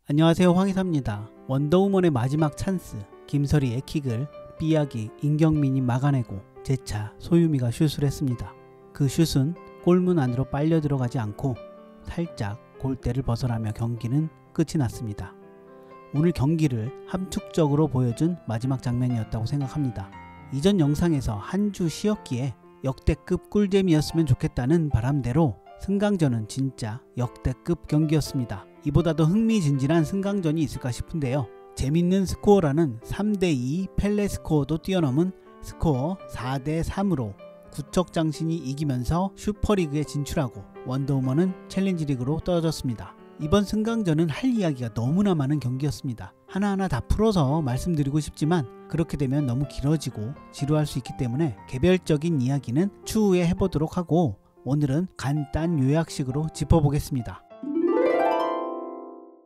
안녕하세요, 황희사입니다. 원더우먼의 마지막 찬스, 김설이의 킥을 삐약이 임경민이 막아내고 재차 소유미가 슛을 했습니다. 그 슛은 골문 안으로 빨려 들어가지 않고 살짝 골대를 벗어나며 경기는 끝이 났습니다. 오늘 경기를 함축적으로 보여준 마지막 장면이었다고 생각합니다. 이전 영상에서 한 주 쉬었기에 역대급 꿀잼이었으면 좋겠다는 바람대로 승강전은 진짜 역대급 경기였습니다. 이보다 더 흥미진진한 승강전이 있을까 싶은데요. 재밌는 스코어라는 3대2 펠레 스코어도 뛰어넘은 스코어 4대3으로 구척장신이 이기면서 슈퍼리그에 진출하고 원더우먼은 챌린지리그로 떨어졌습니다. 이번 승강전은 할 이야기가 너무나 많은 경기였습니다. 하나하나 다 풀어서 말씀드리고 싶지만 그렇게 되면 너무 길어지고 지루할 수 있기 때문에 개별적인 이야기는 추후에 해보도록 하고 오늘은 간단 요약식으로 짚어보겠습니다.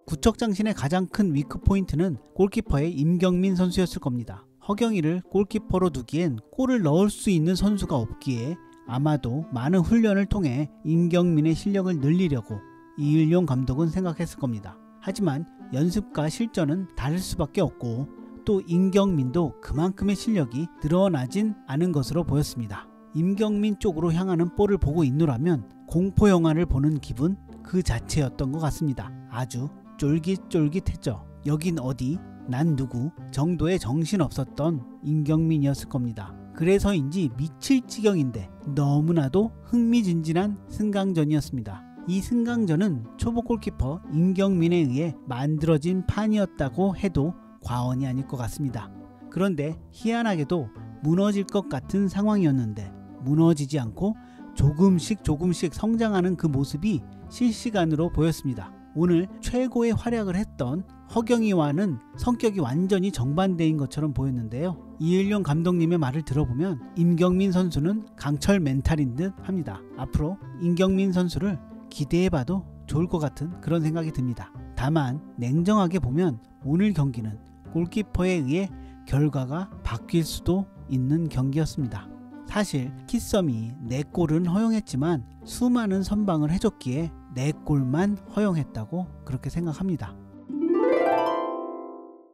구척장신의 가장 큰 위크포인트는 골키퍼의 임경민 선수였을 겁니다. 허경이를 골키퍼로 두기엔 골을 넣을 수 있는 선수가 없기에 아마도 많은 훈련을 통해 임경민의 실력을 늘리려고 이일용 감독은 생각했을 겁니다. 하지만 연습과 실전은 다를 수밖에 없고 또 임경민도 그만큼의 실력이 드러나진 않은 것으로 보였습니다. 임경민 쪽으로 향하는 볼을 보고 있노라면 공포 영화를 보는 기분 그 자체였던 것 같습니다. 아주 쫄깃쫄깃했죠. 여긴 어디? 난 누구? 정도의 정신없었던 임경민이었을 겁니다. 그래서인지 미칠 지경인데 너무나도 흥미진진한 승강전이었습니다. 이 승강전은 초보 골키퍼 임경민에 의해 만들어진 판이었다고 해도 과언이 아닐 것 같습니다. 그런데 희한하게도 무너질 것 같은 상황이었는데 무너지지 않고 조금씩 성장하는 그 모습이 실시간으로 보였습니다. 오늘 최고의 활약을 했던 허경이와는 성격이 완전히 정반대인 것처럼 보였는데요. 이일용 감독님의 말을 들어보면 임경민 선수는 강철 멘탈인 듯 합니다. 앞으로 임경민 선수를 기대해봐도 좋을 것 같은 그런 생각이 듭니다. 다만 냉정하게 보면 오늘 경기는 골키퍼에 의해 결과가 바뀔 수도 있는 경기였습니다. 사실 키썸이 4골은 허용했지만 수많은 선방을 해줬기에 4골만 허용했다고 그렇게 생각합니다.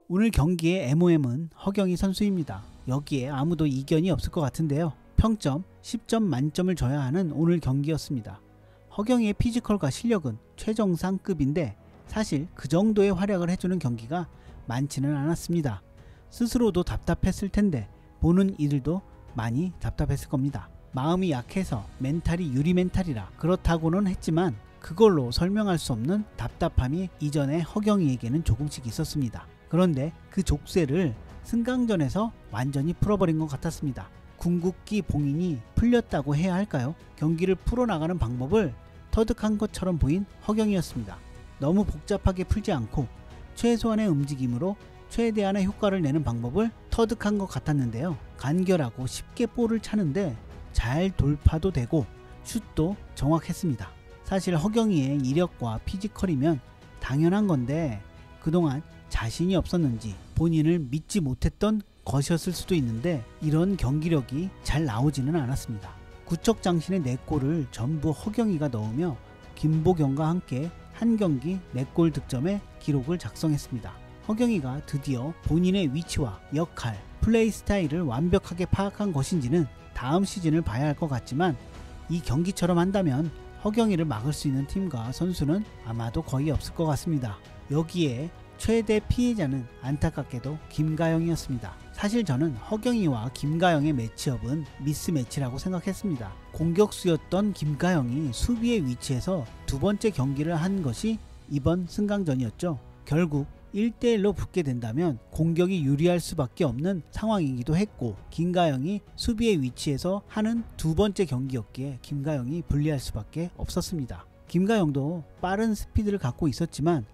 오늘 경기의 MOM은 허경이 선수입니다. 여기에 아무도 이견이 없을 것 같은데요. 평점 10점 만점을 줘야 하는 오늘 경기였습니다. 허경이의 피지컬과 실력은 최정상급인데 사실 그 정도의 활약을 해주는 경기가 많지는 않았습니다. 스스로도 답답했을 텐데 보는 이들도 많이 답답했을 겁니다. 마음이 약해서 멘탈이 유리 멘탈이라 그렇다고는 했지만 그걸로 설명할 수 없는 답답함이 이전에 허경이에게는 조금씩 있었습니다. 그런데 그 족쇄를 승강전에서 완전히 풀어버린 것 같았습니다. 궁극기 봉인이 풀렸다고 해야 할까요? 경기를 풀어나가는 방법을 터득한 것처럼 보인 허경이었습니다. 너무 복잡하게 풀지 않고 최소한의 움직임으로 최대한의 효과를 내는 방법을 터득한 것 같았는데요. 간결하고 쉽게 볼을 차는데 잘 돌파도 되고 슛도 정확했습니다. 사실 허경이의 이력과 피지컬이면 당연한 건데 그동안 자신이 없었는지 본인을 믿지 못했던 것이었을 수도 있는데 이런 경기력이 잘 나오지는 않았습니다. 구척장신의 4골을 전부 허경이가 넣으며 김보경과 함께 한 경기 4골 득점의 기록을 작성했습니다. 허경이가 드디어 본인의 위치와 역할, 플레이 스타일을 완벽하게 파악한 것인지는 다음 시즌을 봐야 할 것 같지만 이 경기처럼 한다면 허경이를 막을 수 있는 팀과 선수는 아마도 거의 없을 것 같습니다. 여기에 최대 피해자는 안타깝게도 김가영이었습니다. 사실 저는 허경이와 김가영의 매치업은 미스매치라고 생각했습니다. 공격수였던 김가영이 수비의 위치에서 두 번째 경기를 한 것이 이번 승강전이었죠. 결국 1대1로 붙게 된다면 공격이 유리할 수밖에 없는 상황이기도 했고 김가영이 수비의 위치에서 하는 두 번째 경기였기에 김가영이 불리할 수밖에 없었습니다. 김가영도 빠른 스피드를 갖고 있었지만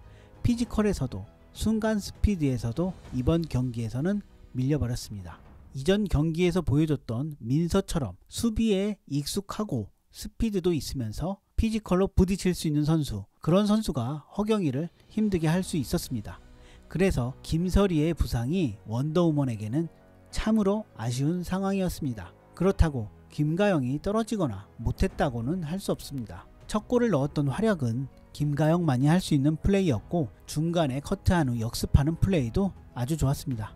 피지컬에서도 순간 스피드에서도 이번 경기에서는 밀려버렸습니다. 이전 경기에서 보여줬던 민서처럼 수비에 익숙하고 스피드도 있으면서 피지컬로 부딪힐 수 있는 선수, 그런 선수가 허경이를 힘들게 할 수 있었습니다. 그래서 김설이의 부상이 원더우먼에게는 참으로 아쉬운 상황이었습니다. 그렇다고 김가영이 떨어지거나 못했다고는 할 수 없습니다. 첫 골을 넣었던 활약은 김가영만이 할 수 있는 플레이였고 중간에 커트한 후 역습하는 플레이도 아주 좋았습니다.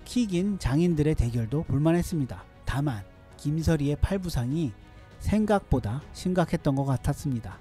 킥인 장인들의 대결도 볼만했습니다. 다만 김설이의 팔 부상이 생각보다 심각했던 것 같았습니다.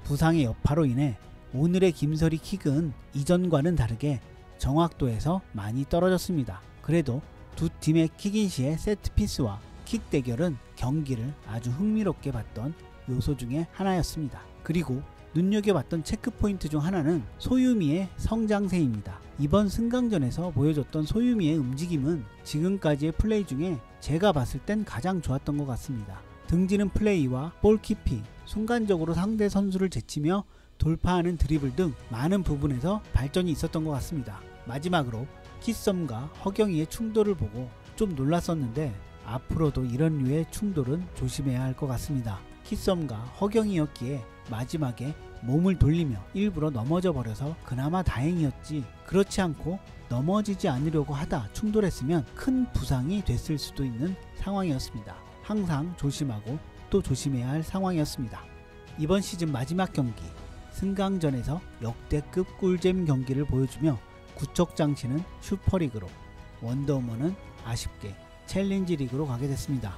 부상의 여파로 인해 오늘의 김설이 킥은 이전과는 다르게 정확도에서 많이 떨어졌습니다. 그래도 두 팀의 킥인 시의 세트피스와 킥 대결은 경기를 아주 흥미롭게 봤던 요소 중에 하나였습니다. 그리고 눈여겨봤던 체크포인트 중 하나는 소유미의 성장세입니다. 이번 승강전에서 보여줬던 소유미의 움직임은 지금까지의 플레이 중에 제가 봤을 땐 가장 좋았던 것 같습니다. 등지는 플레이와 볼키핑, 순간적으로 상대 선수를 제치며 돌파하는 드리블 등 많은 부분에서 발전이 있었던 것 같습니다. 마지막으로 키썸과 허경이의 충돌을 보고 좀 놀랐었는데 앞으로도 이런 류의 충돌은 조심해야 할 것 같습니다. 키썸과 허경이였기에 마지막에 몸을 돌리며 일부러 넘어져 버려서 그나마 다행이었지, 그렇지 않고 넘어지지 않으려고 하다 충돌했으면 큰 부상이 됐을 수도 있는 상황이었습니다. 항상 조심하고 또 조심해야 할 상황이었습니다. 이번 시즌 마지막 경기 승강전에서 역대급 꿀잼 경기를 보여주며 구척장치는 슈퍼리그로, 원더우먼은 아쉽게 챌린지 리그로 가게 됐습니다.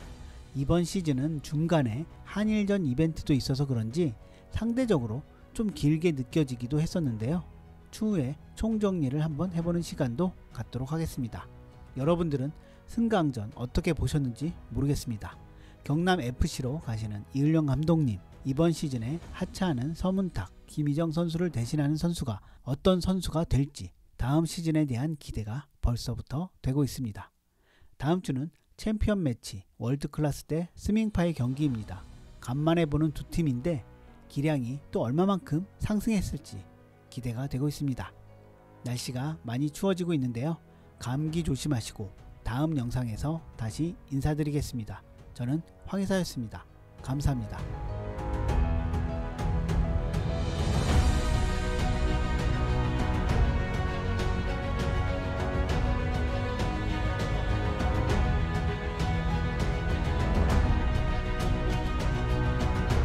이번 시즌은 중간에 한일전 이벤트도 있어서 그런지 상대적으로 좀 길게 느껴지기도 했었는데요. 추후에 총정리를 한번 해보는 시간도 갖도록 하겠습니다. 여러분들은 승강전 어떻게 보셨는지 모르겠습니다. 경남FC로 가시는 이을령 감독님, 이번 시즌에 하차하는 서문탁, 김희정 선수를 대신하는 선수가 어떤 선수가 될지 다음 시즌에 대한 기대가 벌써부터 되고 있습니다. 다음 주는 챔피언 매치 월드클래스 대 스밍파의 경기입니다. 간만에 보는 두 팀인데 기량이 또 얼마만큼 상승했을지 기대가 되고 있습니다. 날씨가 많이 추워지고 있는데요. 감기 조심하시고 다음 영상에서 다시 인사드리겠습니다. 저는 황희사였습니다. 감사합니다.